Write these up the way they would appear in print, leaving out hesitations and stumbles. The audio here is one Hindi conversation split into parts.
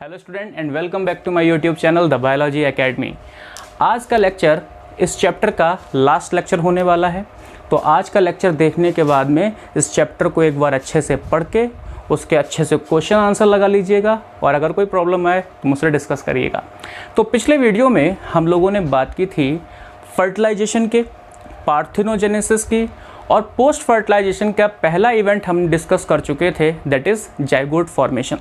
Hello student and welcome back to my YouTube channel the biology academy. आज का लेक्चर इस चैप्टर का लास्ट लेक्चर होने वाला है। तो आज का लेक्चर देखने के बाद में इस चैप्टर को एक बार अच्छे से पढ़ के उसके अच्छे से क्वेश्चन आंसर लगा लीजिएगा और अगर कोई प्रॉब्लम आए तो मुझसे डिस्कस करिएगा। तो पिछले वीडियो में हम लोगों ने बात की थी फर्टिलाइजेशन के, पार्थेनोजेनेसिस की और पोस्ट फर्टिलाइजेशन का पहला इवेंट हम डिस्कस कर चुके थे, दैट इज़ जाइगोट फॉर्मेशन।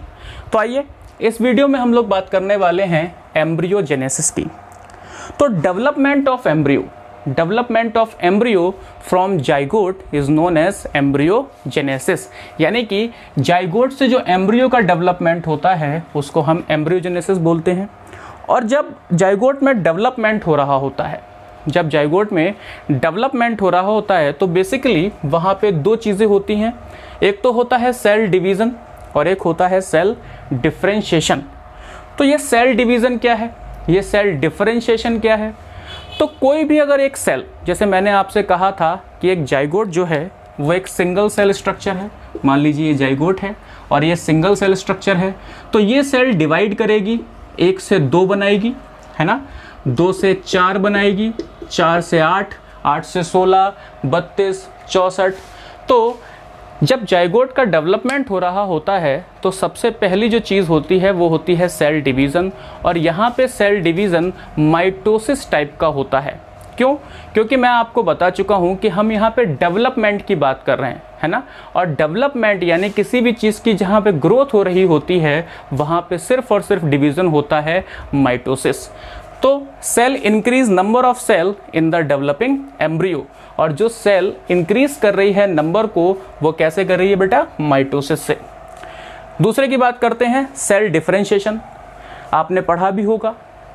तो आइए इस वीडियो में हम लोग बात करने वाले हैं एम्ब्रियोजेनेसिस की। तो development of embryo from zygote is known as embryogenesis, यानी कि जाइगोट से जो एम्ब्रियो का डेवलपमेंट होता है उसको हम एम्ब्रियोजेनेसिस बोलते हैं। और जब जाइगोट में डेवलपमेंट हो रहा होता है तो बेसिकली वहाँ पे दो चीज़ें होती हैं, एक तो होता है सेल डिवीज़न और एक होता है सेल डिफरेंशिएशन। तो ये सेल डिवीज़न क्या है, ये सेल डिफरेंशिएशन क्या है? तो कोई भी अगर एक सेल, जैसे मैंने आपसे कहा था कि एक जाइगोट जो है वो एक सिंगल सेल स्ट्रक्चर है, मान लीजिए ये जाइगोट है और ये सिंगल सेल स्ट्रक्चर है, तो ये सेल डिवाइड करेगी, 1 से 2 बनाएगी, है ना, 2 से 4 बनाएगी, 4 से 8, 8 से 16, 32, 64। तो जब जाइगोट का डेवलपमेंट हो रहा होता है तो सबसे पहली जो चीज़ होती है वो होती है सेल डिवीज़न। और यहाँ पे सेल डिवीज़न माइटोसिस टाइप का होता है। क्यों? क्योंकि मैं आपको बता चुका हूँ कि हम यहाँ पे डेवलपमेंट की बात कर रहे हैं, है ना। और डेवलपमेंट यानी किसी भी चीज़ की जहाँ पे ग्रोथ हो रही होती है वहाँ पे सिर्फ और सिर्फ डिवीज़न होता है, माइटोसिस। तो cell increase number of cell in the developing embryo, और जो सेल इंक्रीज कर रही है नंबर को वो कैसे कर रही है बेटा? माइटोसिस से। दूसरे की बात करते हैं सेल डिफरेंशिएशन। आपने पढ़ा भी होगा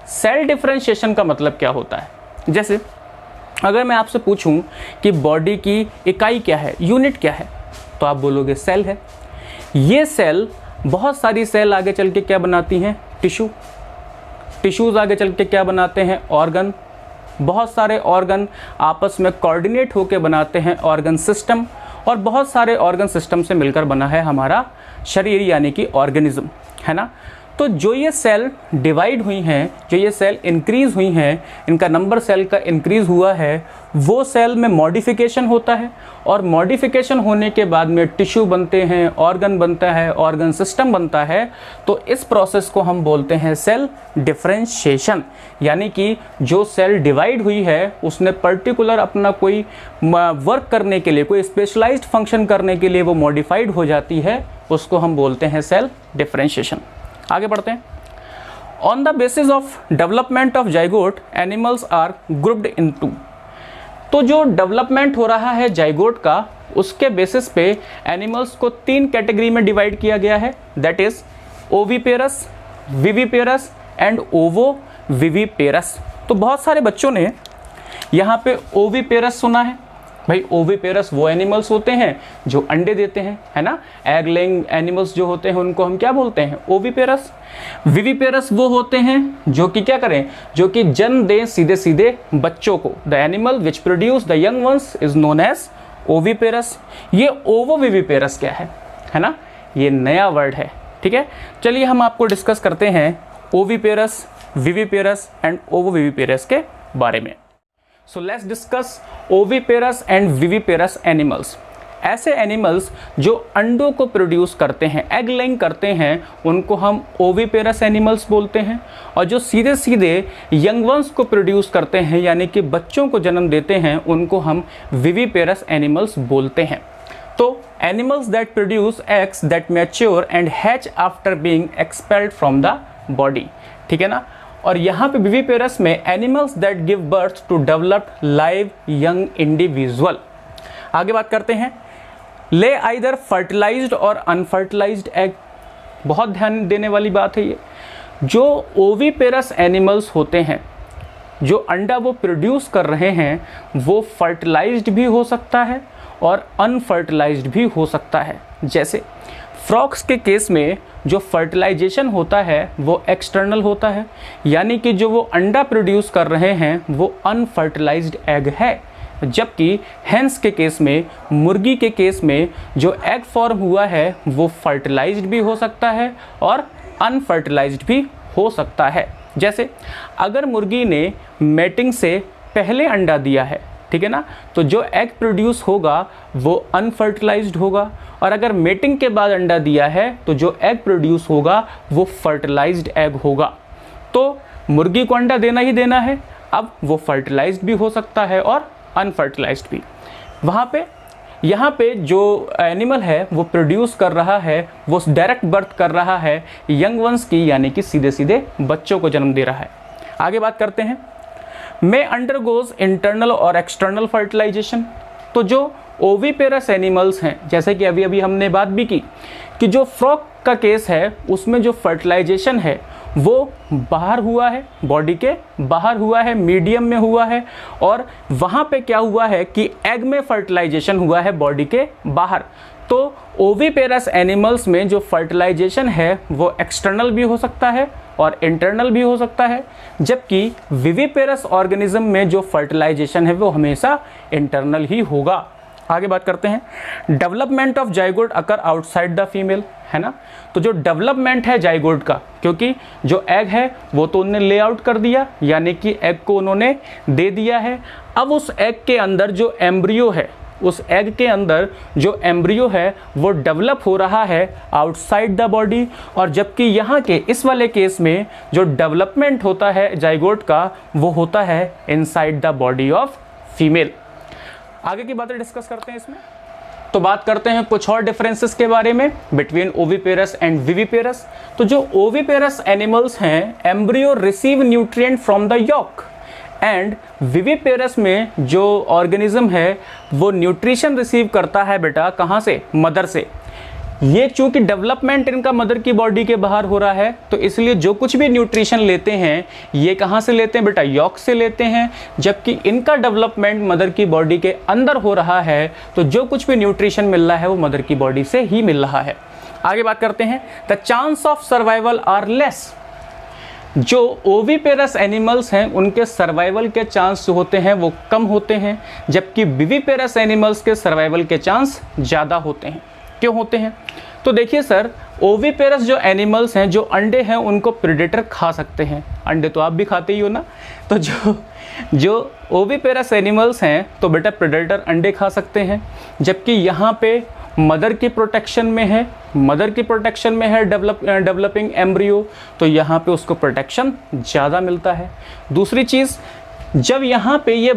सेल डिफरेंशिएशन का मतलब क्या होता है। जैसे अगर मैं आपसे पूछूं कि बॉडी की इकाई क्या है, यूनिट क्या है, तो आप बोलोगे सेल है। ये सेल बहुत सारी सेल आगे चल के क्या बनाती हैं? टिश्यूज़ आगे चल के क्या बनाते हैं? ऑर्गन। बहुत सारे ऑर्गन आपस में कोऑर्डिनेट होकर बनाते हैं ऑर्गन सिस्टम, और बहुत सारे ऑर्गन सिस्टम से मिलकर बना है हमारा शरीर यानी कि ऑर्गेनिज्म, है ना। तो जो ये सेल डिवाइड हुई हैं, जो ये सेल इंक्रीज़ हुई हैं, इनका नंबर सेल का इंक्रीज़ हुआ है, वो सेल में मॉडिफिकेशन होता है और मॉडिफिकेशन होने के बाद में टिश्यू बनते हैं, ऑर्गन बनता है, ऑर्गन सिस्टम बनता है। तो इस प्रोसेस को हम बोलते हैं सेल डिफरेंशिएशन। यानी कि जो सेल डिवाइड हुई है उसने पर्टिकुलर अपना कोई वर्क करने के लिए, कोई स्पेशलाइज्ड फंक्शन करने के लिए वो मॉडिफाइड हो जाती है, उसको हम बोलते हैं सेल डिफरेंशिएशन। आगे बढ़ते हैं। On the basis of development of zygote animals are grouped in 2। तो जो डेवलपमेंट हो रहा है जाइगोट का, उसके बेसिस पे एनिमल्स को 3 कैटेगरी में डिवाइड किया गया है, that is oviparous, viviparous and ovoviviparous. तो बहुत सारे बच्चों ने यहाँ पे ओविपेरस सुना है। भाई ओविपेरस वो एनिमल्स होते हैं जो अंडे देते हैं, है ना। एग लेइंग एनिमल्स जो होते हैं उनको हम क्या बोलते हैं? ओविपेरस। विविपेरस वो होते हैं जो कि क्या करें? जो कि जन्म दें सीधे सीधे बच्चों को। The animal which produce the young ones is known as oviparous. ये ओवोविविपेरस क्या है ना, ये नया वर्ड है, ठीक है। चलिए हम आपको डिस्कस करते हैं ओविपेरस, विविपेरस एंड ओवोविविपेरस के बारे में। So let's discuss oviparous and viviparous animals. ऐसे एनिमल्स जो अंडों को प्रोड्यूस करते हैं, एग लेइंग करते हैं, उनको हम ओविपेरस एनिमल्स बोलते हैं। और जो सीधे सीधे यंग वंस को प्रोड्यूस करते हैं यानी कि बच्चों को जन्म देते हैं, उनको हम विविपेरस एनिमल्स बोलते हैं। तो animals that produce eggs that mature and hatch after being expelled from the body, ठीक है ना। और यहाँ पे विविपेरस में animals that give birth to developed live young individual. आगे बात करते हैं lay either fertilised or unfertilised egg. बहुत ध्यान देने वाली बात है ये। जो ओविपेरस एनिमल्स होते हैं, जो अंडा वो प्रोड्यूस कर रहे हैं, वो फर्टिलाइज्ड भी हो सकता है और अनफर्टिलाइज्ड भी हो सकता है। जैसे फ्रॉक्स के केस में जो फर्टिलाइजेशन होता है वो एक्सटर्नल होता है, यानी कि जो वो अंडा प्रोड्यूस कर रहे हैं वो अनफर्टिलाइज्ड एग है। जबकि हेंस के केस में, मुर्गी के केस में जो एग फॉर्म हुआ है वो फर्टिलाइज्ड भी हो सकता है और अनफर्टिलाइज्ड भी हो सकता है। जैसे अगर मुर्गी ने मेटिंग से पहले अंडा दिया है, ठीक है ना, तो जो एग प्रोड्यूस होगा वो अनफर्टिलाइज्ड होगा, और अगर मेटिंग के बाद अंडा दिया है तो जो एग प्रोड्यूस होगा वो फर्टिलाइज्ड एग होगा। तो मुर्गी को अंडा देना ही देना है, अब वो फर्टिलाइज्ड भी हो सकता है और अनफर्टिलाइज्ड भी। यहाँ पे जो एनिमल है वो प्रोड्यूस कर रहा है, वो डायरेक्ट बर्थ कर रहा है यंग वंस की, यानी कि सीधे सीधे बच्चों को जन्म दे रहा है। आगे बात करते हैं, में अंडरगोज इंटरनल और एक्सटर्नल फर्टिलाइजेशन। तो जो ओविपेरस एनिमल्स हैं, जैसे कि अभी अभी हमने बात भी की कि जो फ्रॉग का केस है उसमें जो फर्टिलाइजेशन है वो बाहर हुआ है, बॉडी के बाहर हुआ है, मीडियम में हुआ है, और वहाँ पे क्या हुआ है कि एग में फर्टिलाइजेशन हुआ है बॉडी के बाहर। तो ओविपेरस एनिमल्स में जो फर्टिलाइजेशन है वो एक्सटर्नल भी हो सकता है और इंटरनल भी हो सकता है, जबकि विविपेरस ऑर्गेनिज्म में जो फर्टिलाइजेशन है वो हमेशा इंटरनल ही होगा। आगे बात करते हैं, development of zygote occur outside the female, है ना। तो जो डेवलपमेंट है जाइगोट का, क्योंकि जो एग है वो तो उन्होंने लेआउट कर दिया, यानी कि एग को उन्होंने दे दिया है। अब उस एग के अंदर जो एम्ब्रियो है, उस एग के अंदर जो एम्ब्रियो है वो डेवलप हो रहा है आउटसाइड द बॉडी, और जबकि यहाँ के इस वाले केस में जो डेवलपमेंट होता है जाइगोट का वो होता है inside the body of female. आगे की बातें डिस्कस करते हैं इसमें। तो बात करते हैं कुछ और डिफरेंसेस के बारे में बिटवीन ओविपेरस एंड विविपेरस। तो जो ओविपेरस एनिमल्स हैं, embryo receive nutrient from the yolk, and viviparous में जो ऑर्गेनिज्म है वो न्यूट्रिशन रिसीव करता है बेटा कहाँ से, मदर से। ये चूंकि डेवलपमेंट इनका मदर की बॉडी के बाहर हो रहा है, तो इसलिए जो कुछ भी न्यूट्रिशन लेते हैं ये कहाँ से लेते हैं बेटा, यॉक से लेते हैं, जबकि इनका डेवलपमेंट मदर की बॉडी के अंदर हो रहा है, तो जो कुछ भी न्यूट्रिशन मिल रहा है वो मदर की बॉडी से ही मिल रहा है। आगे बात करते हैं, the chance of survival are less. जो ओविपेरस एनिमल्स हैं उनके सर्वाइवल के चांस जो होते हैं वो कम होते हैं, जबकि विविपेरस एनिमल्स के सर्वाइवल के चांस ज़्यादा होते हैं। क्यों होते हैं? तो देखिए सर, ओविपेरस जो एनिमल्स हैं, जो अंडे हैं उनको प्रेडेटर खा सकते हैं। अंडे तो आप भी खाते ही हो ना। तो जो ओविपेरस एनिमल्स हैं तो बेटा प्रेडेटर अंडे खा सकते हैं, जबकि यहाँ पे मदर की प्रोटेक्शन में है, डेवलपिंग एम्ब्रियो, तो यहाँ पे उसको प्रोटेक्शन ज़्यादा मिलता है। दूसरी चीज़, जब यहाँ पे ये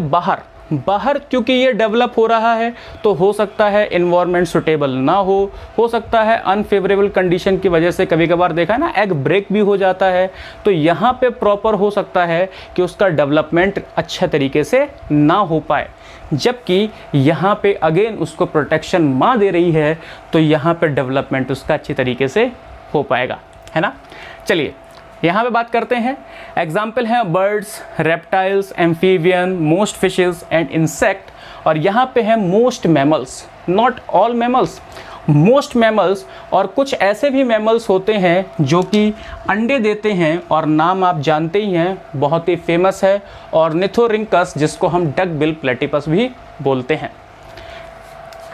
बाहर क्योंकि ये डेवलप हो रहा है, तो हो सकता है इन्वायरमेंट सुटेबल ना हो सकता है अनफेवरेबल कंडीशन की वजह से, कभी कभार देखा है ना एग ब्रेक भी हो जाता है, तो यहाँ पे प्रॉपर हो सकता है कि उसका डेवलपमेंट अच्छे तरीके से ना हो पाए, जबकि यहाँ पे अगेन उसको प्रोटेक्शन माँ दे रही है, तो यहाँ पे डेवलपमेंट उसका अच्छी तरीके से हो पाएगा, है ना। चलिए यहाँ पे बात करते हैं, एग्जाम्पल हैं birds, reptiles, amphibian, most fishes and insect, और यहाँ पे हैं most mammals, not all mammals, most mammals. और कुछ ऐसे भी मैमल्स होते हैं जो कि अंडे देते हैं, और नाम आप जानते ही हैं, बहुत ही फेमस है, ऑर्निथोरिंकस, जिसको हम डक बिल प्लेटिपस भी बोलते हैं।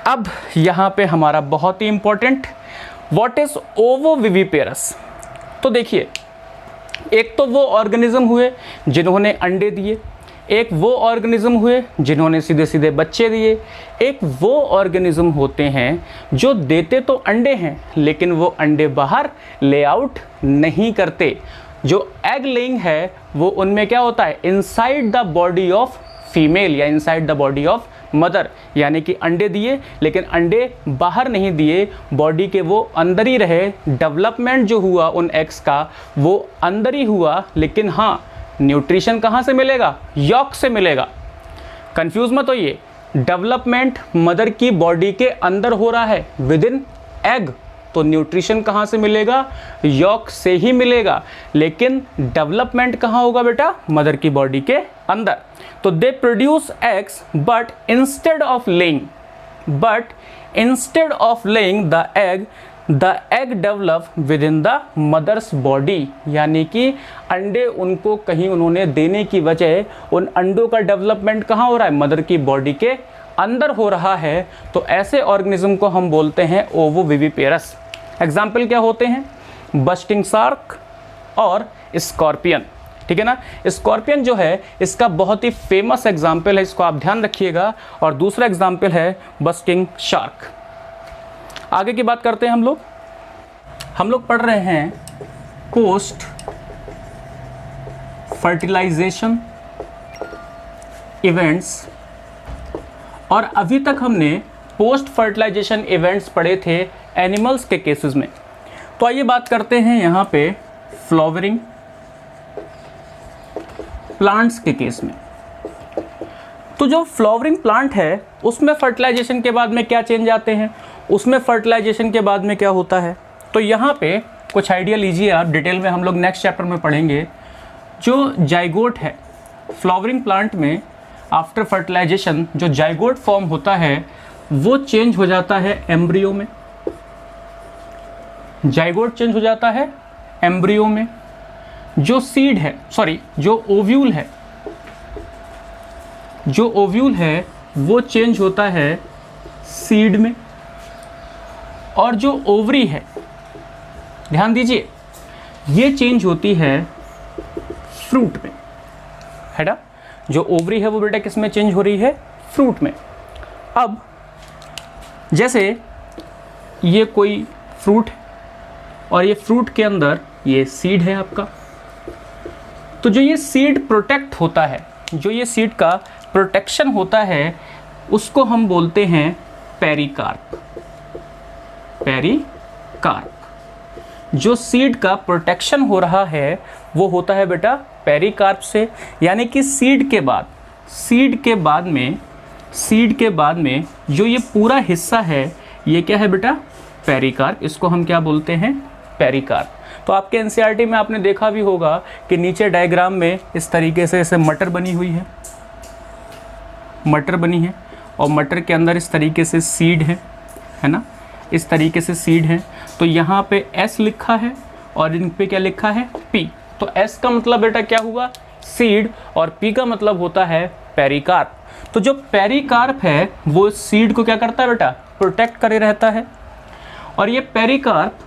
अब यहाँ पे हमारा बहुत ही इंपॉर्टेंट, व्हाट इज ओवोविविपेरस। तो देखिए, एक तो वो ऑर्गेनिज्म हुए जिन्होंने अंडे दिए, एक वो ऑर्गेनिज्म हुए जिन्होंने सीधे सीधे बच्चे दिए, एक वो ऑर्गेनिज्म होते हैं जो देते तो अंडे हैं लेकिन वो अंडे बाहर ले आउट नहीं करते। जो एग लेइंग है वो उनमें क्या होता है, inside the body of female या inside the body of mother, यानी कि अंडे दिए लेकिन अंडे बाहर नहीं दिए, बॉडी के वो अंदर ही रहे। डेवलपमेंट जो हुआ उन एग्स का वो अंदर ही हुआ, लेकिन हाँ न्यूट्रिशन कहाँ से मिलेगा, यॉक से मिलेगा। कंफ्यूज मत होइए, डेवलपमेंट मदर की बॉडी के अंदर हो रहा है विद इन एग, तो न्यूट्रिशन कहाँ से मिलेगा, यॉक से ही मिलेगा, लेकिन डेवलपमेंट कहाँ होगा बेटा, मदर की बॉडी के अंदर। तो they produce eggs but instead of laying the egg develop within the mother's body, यानी कि अंडे उनको कहीं उन्होंने देने की वजह उन अंडों का डेवलपमेंट कहाँ हो रहा है, मदर की बॉडी के अंदर हो रहा है। तो ऐसे ऑर्गेनिज्म को हम बोलते हैं ओवोविविपेरस। एग्जाम्पल क्या होते हैं, बस्टिंग शार्क और स्कॉर्पियन। ठीक है ना, स्कॉर्पियन जो है इसका बहुत ही फेमस एग्जाम्पल है, इसको आप ध्यान रखिएगा, और दूसरा एग्जाम्पल है बस्टिंग शार्क। आगे की बात करते हैं हम लोग पढ़ रहे हैं पोस्ट फर्टिलाइजेशन इवेंट्स, और अभी तक हमने पोस्ट फर्टिलाइजेशन इवेंट्स पढ़े थे एनिमल्स के केसेस में। तो आइए बात करते हैं यहाँ पे फ्लावरिंग प्लांट्स के केस में। तो जो फ्लावरिंग प्लांट है उसमें फर्टिलाइजेशन के बाद में क्या चेंज आते हैं, उसमें फर्टिलाइजेशन के बाद में क्या होता है, तो यहाँ पे कुछ आइडिया लीजिए आप, डिटेल में हम लोग नेक्स्ट चैप्टर में पढ़ेंगे। जो जाइगोट है फ्लावरिंग प्लांट में, आफ्टर फर्टिलाइजेशन जो जाइगोट फॉर्म होता है वो चेंज हो जाता है एम्ब्रियो में, जाइगोट चेंज हो जाता है एम्ब्रियो में। जो सीड है, सॉरी जो ओव्यूल है, जो ओव्यूल है वो चेंज होता है सीड में, और जो ओवरी है, ध्यान दीजिए, ये चेंज होती है फ्रूट में, है ना। जो ओवरी है वो बेटा किस में चेंज हो रही है, फ्रूट में। अब जैसे ये कोई फ्रूट है और ये फ्रूट के अंदर ये सीड है आपका, तो जो ये सीड प्रोटेक्ट होता है, जो ये सीड का प्रोटेक्शन होता है उसको हम बोलते हैं पेरिकार्प। पेरिकार्प, जो सीड का प्रोटेक्शन हो रहा है वो होता है बेटा पेरिकार्प से, यानी कि सीड के बाद में जो ये पूरा हिस्सा है ये क्या है बेटा, पेरिकार्प। इसको हम क्या बोलते हैं, पेरिकार्प। तो आपके एनसीईआरटी में आपने देखा भी होगा कि नीचे डायग्राम में इस तरीके से ऐसे मटर बनी हुई है, मटर बनी है, और मटर के अंदर इस तरीके से सीड है ना, इस तरीके से सीड है। तो यहाँ पे S लिखा है और इन पे क्या लिखा है, P। तो S का मतलब बेटा क्या हुआ, सीड, और P का मतलब होता है पेरिकार्प। तो जो पेरिकार्प है वो सीड को क्या करता है बेटा, प्रोटेक्ट करे रहता है। और ये पेरिकार्प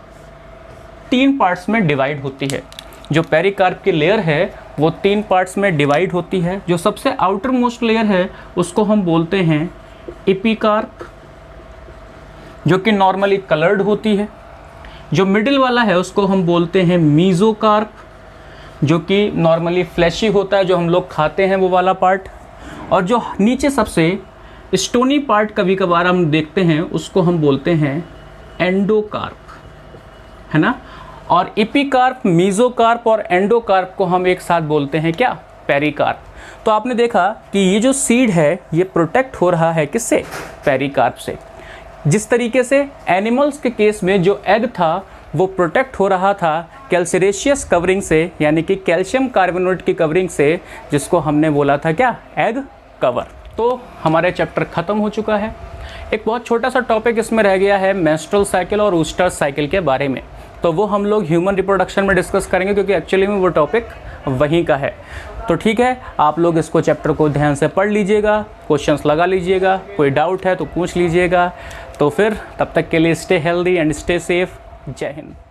3 पार्ट्स में डिवाइड होती है। जो पेरिकार्प की लेयर है वो 3 पार्ट्स में डिवाइड होती है। जो सबसे आउटर मोस्ट लेयर है उसको हम बोलते हैं एपिकार्प, जो कि नॉर्मली कलर्ड होती है। जो मिडिल वाला है उसको हम बोलते हैं मीजोकार्प, जो कि नॉर्मली फ्लैशी होता है, जो हम लोग खाते हैं वो वाला पार्ट। और जो नीचे सबसे स्टोनी पार्ट कभी कभार हम देखते हैं उसको हम बोलते हैं एंडोकार्प, है ना। और एपिकार्प, मीजोकार्प और एंडोकार्प को हम एक साथ बोलते हैं क्या, पेरिकार्प। तो आपने देखा कि ये जो सीड है ये प्रोटेक्ट हो रहा है किससे, पेरिकार्प से। जिस तरीके से एनिमल्स के केस में जो एग था वो प्रोटेक्ट हो रहा था कैल्सिरेशियस कवरिंग से, यानी कि कैल्शियम कार्बोनेट की कवरिंग से, जिसको हमने बोला था क्या, एग कवर। तो हमारे चैप्टर ख़त्म हो चुका है। एक बहुत छोटा सा टॉपिक इसमें रह गया है मेंस्ट्रुअल साइकिल और ऊस्टर साइकिल के बारे में। तो वो हम लोग ह्यूमन रिप्रोडक्शन में डिस्कस करेंगे, क्योंकि एक्चुअली में वो टॉपिक वहीं का है। तो ठीक है, आप लोग इसको चैप्टर को ध्यान से पढ़ लीजिएगा, क्वेश्चंस लगा लीजिएगा, कोई डाउट है तो पूछ लीजिएगा। तो फिर तब तक के लिए stay healthy and stay safe. जय हिंद।